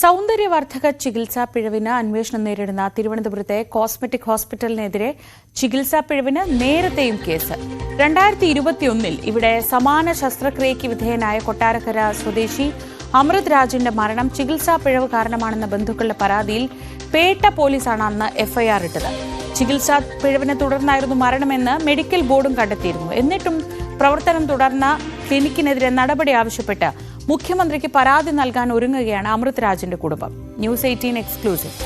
സൗന്ദര്യവർദ്ധക ചികിത്സാ പിഴവിന് അന്വേഷണം നേരിടുന്ന തിരുവനന്തപുരത്തെ കോസ്മെറ്റിക് ഹോസ്പിറ്റലിനെതിരെ ചികിത്സാ പിഴവിന് നേരത്തെയും കേസ്. 2021 ഇവിടെ സമാന ശസ്ത്രക്രിയയ്ക്ക് വിധേയനായ കൊട്ടാരക്കര സ്വദേശി അമൃത് രാജിന്റെ മരണം ചികിത്സാ പിഴവ് കാരണമാണെന്ന ബന്ധുക്കളുടെ പരാതിയിൽ പേട്ട പോലീസാണ് അന്ന് എഫ്ഐആർ ഇട്ടത്. ചികിത്സാ പിഴവിനെ തുടർന്നായിരുന്നു മരണമെന്ന് മെഡിക്കൽ ബോർഡും കണ്ടെത്തിയിരുന്നു. എന്നിട്ടും പ്രവർത്തനം തുടർന്ന ക്ലിനിക്കിനെതിരെ നടപടി ആവശ്യപ്പെട്ട് മുഖ്യമന്ത്രിക്ക് പരാതി നൽകാൻ ഒരുങ്ങുകയാണ് അമൃത് രാജിന്റെ കുടുംബം. News 18 exclusive.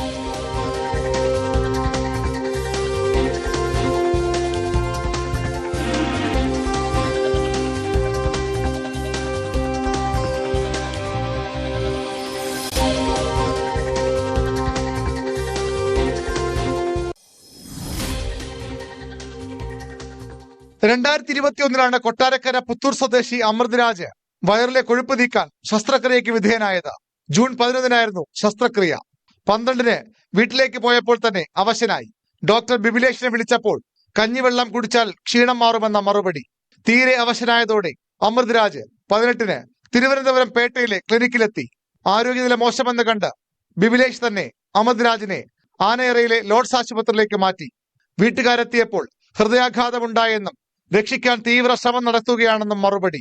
ാണ് കൊട്ടാരക്കര പുത്തൂർ സ്വദേശി അമൃത് രാജ് വയറിലെ കൊഴുപ്പ് നീക്കാൻ ശസ്ത്രക്രിയയ്ക്ക് വിധേയനായത്. ജൂൺ 11 ശസ്ത്രക്രിയ. 12 വീട്ടിലേക്ക് പോയപ്പോൾ തന്നെ അവശനായി. ഡോക്ടർ ബിബിലേഷിനെ വിളിച്ചപ്പോൾ കഞ്ഞിവെള്ളം കുടിച്ചാൽ ക്ഷീണം മാറുമെന്ന മറുപടി. തീരെ അവശനായതോടെ അമൃത് രാജ് 18 തിരുവനന്തപുരം പേട്ടയിലെ ക്ലിനിക്കിലെത്തി. ആരോഗ്യനില മോശമെന്ന് കണ്ട് ബിബിലേഷ് തന്നെ അമൃത് രാജിനെ ആനയറയിലെ ലോർഡ്സ് ആശുപത്രിയിലേക്ക് മാറ്റി. വീട്ടുകാരെത്തിയപ്പോൾ ഹൃദയാഘാതമുണ്ടായെന്നും രക്ഷിക്കാൻ തീവ്ര ശ്രമം നടത്തുകയാണെന്നും മറുപടി.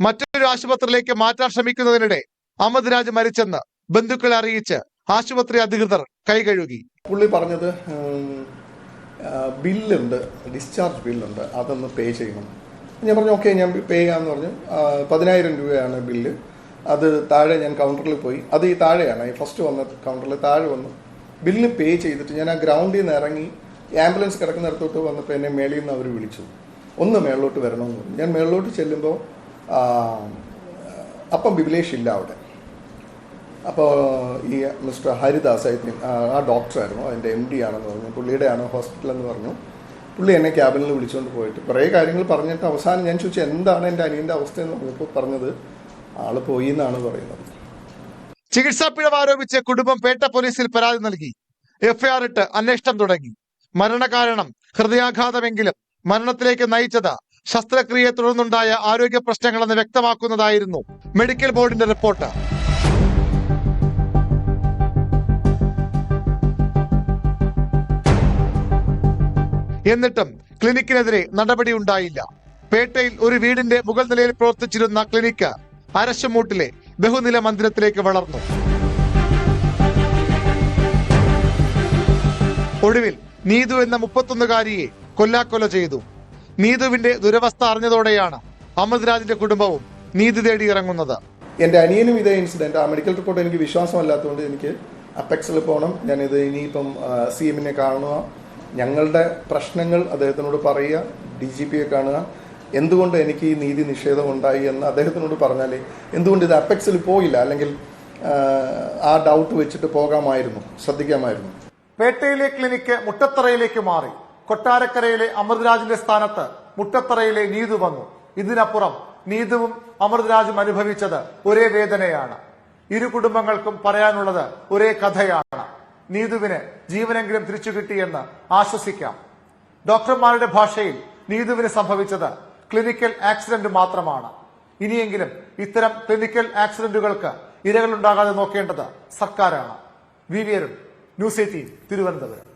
മറ്റൊരു ആശുപത്രിയിലേക്ക് മാറ്റാൻ ശ്രമിക്കുന്നതിനിടെ അമൃത് രാജ് മരിച്ചെന്ന് ബന്ധുക്കളെ അറിയിച്ച് ആശുപത്രി അധികൃതർ കൈകഴുകി. പുള്ളി പറഞ്ഞത് ബില്ലുണ്ട്, ഡിസ്ചാർജ് ബില്ലുണ്ട്, അതൊന്ന് പേ ചെയ്യണം. ഞാൻ പറഞ്ഞു ഓക്കെ, ഞാൻ പേ ചെയ്യാമെന്ന് പറഞ്ഞു. 10,000 രൂപയാണ് ബില്ല്. അത് താഴെ ഞാൻ കൗണ്ടറിൽ പോയി. അത് ഈ താഴെയാണ്, ഈ ഫസ്റ്റ് വന്ന കൗണ്ടറിൽ താഴെ വന്നു. ബില്ല് പേ ചെയ്തിട്ട് ഞാൻ ആ ഗ്രൗണ്ടിൽ നിന്ന് ഇറങ്ങി ആംബുലൻസ് കിടക്കുന്നിടത്തോട്ട് വന്നപ്പോൾ എന്നെ മേളിൽ നിന്ന് അവർ വിളിച്ചു, ഒന്ന് മേളിലോട്ട് വരണമെന്ന് പറഞ്ഞു. ഞാൻ മേളിലോട്ട് ചെല്ലുമ്പോൾ അപ്പം ബിബിലേഷ് ഇല്ല അവിടെ. അപ്പോൾ ഈ മിസ്റ്റർ ഹരിദാസ്, ഐ തിങ്ക് ആ ഡോക്ടറായിരുന്നു, അതിൻ്റെ MD ആണെന്ന് പറഞ്ഞു. പുള്ളിയുടെയാണ് ഹോസ്പിറ്റൽ എന്ന് പറഞ്ഞു. പുള്ളി എന്നെ ക്യാബിനിൽ വിളിച്ചുകൊണ്ട് പോയിട്ട് കുറേ കാര്യങ്ങൾ പറഞ്ഞിട്ട് അവസാനം ഞാൻ ചോദിച്ചു എന്താണ് എൻ്റെ അനിയൻ്റെ അവസ്ഥ എന്ന് പറഞ്ഞപ്പോൾ പറഞ്ഞത് ആള് പോയി എന്നാണ് പറയുന്നത്. ചികിത്സാ പിഴവ് ആരോപിച്ച് കുടുംബം പേട്ട പോലീസിൽ പരാതി നൽകി. എഫ്ഐആർ ഇട്ട് അന്വേഷണം തുടങ്ങി. മരണകാരണം ഹൃദയാഘാതമെങ്കിലും മരണത്തിലേക്ക് നയിച്ചത് ശസ്ത്രക്രിയയെ തുടർന്നുണ്ടായ ആരോഗ്യ പ്രശ്നങ്ങളെന്ന് വ്യക്തമാക്കുന്നതായിരുന്നു മെഡിക്കൽ ബോർഡിന്റെ റിപ്പോർട്ട്. എന്നിട്ടും ക്ലിനിക്കിനെതിരെ നടപടി ഉണ്ടായില്ല. പേട്ടയിൽ ഒരു വീടിന്റെ മുകൾ നിലയിൽ പ്രവർത്തിച്ചിരുന്ന ക്ലിനിക്ക് അരശുമൂട്ടിലെ ബഹുനില മന്ദിരത്തിലേക്ക് വളർന്നു. ഒടുവിൽ നീതു എന്ന 31-കാരിയെ കൊല്ലാക്കൊല ചെയ്തു. നീതുവിന്റെ ദുരവസ്ഥ അറിഞ്ഞതോടെയാണ് അമൃത് രാജിന്റെ കുടുംബവും നീതി തേടി ഇറങ്ങുന്നത്. എൻ്റെ അനിയനും ഇതേ ഇൻസിഡന്റ്, ആ മെഡിക്കൽ റിപ്പോർട്ട് എനിക്ക് വിശ്വാസമല്ലാത്തതുകൊണ്ട് എനിക്ക് അപ്പെക്സിൽ പോകണം. ഞാനിത് ഇനിയിപ്പം CM-നെ കാണുക, ഞങ്ങളുടെ പ്രശ്നങ്ങൾ അദ്ദേഹത്തിനോട് പറയുക, DGP-യെ കാണുക. എന്തുകൊണ്ട് എനിക്ക് ഈ നീതി നിഷേധം ഉണ്ടായി എന്ന് അദ്ദേഹത്തിനോട് പറഞ്ഞാലേ എന്തുകൊണ്ട് ഇത് അപ്പെക്സിൽ പോയില്ല, അല്ലെങ്കിൽ ആ ഡൗട്ട് വെച്ചിട്ട് പോകാമായിരുന്നു, ശ്രദ്ധിക്കാമായിരുന്നു. പേട്ടയിലെ ക്ലിനിക്ക് മുട്ടത്തറയിലേക്ക് മാറി. കൊട്ടാരക്കരയിലെ അമൃത് രാജിന്റെ സ്ഥാനത്ത് മുട്ടത്തറയിലെ നീതു വന്നു. ഇതിനപ്പുറം നീതുവും അമൃത് രാജും അനുഭവിച്ചത് ഒരേ വേദനയാണ്. ഇരു കുടുംബങ്ങൾക്കും പറയാനുള്ളത് ഒരേ കഥയാണ്. നീതുവിന് ജീവനെങ്കിലും തിരിച്ചു കിട്ടിയെന്ന് ആശ്വസിക്കാം. ഡോക്ടർമാരുടെ ഭാഷയിൽ നീതുവിന് സംഭവിച്ചത് ക്ലിനിക്കൽ ആക്സിഡന്റ് മാത്രമാണ്. ഇനിയെങ്കിലും ഇത്തരം ക്ലിനിക്കൽ ആക്സിഡന്റുകൾക്ക് ഇരകളുണ്ടാകാതെ നോക്കേണ്ടത് സർക്കാരാണ്. VV Arun, news 18 Thiruvananthapuram.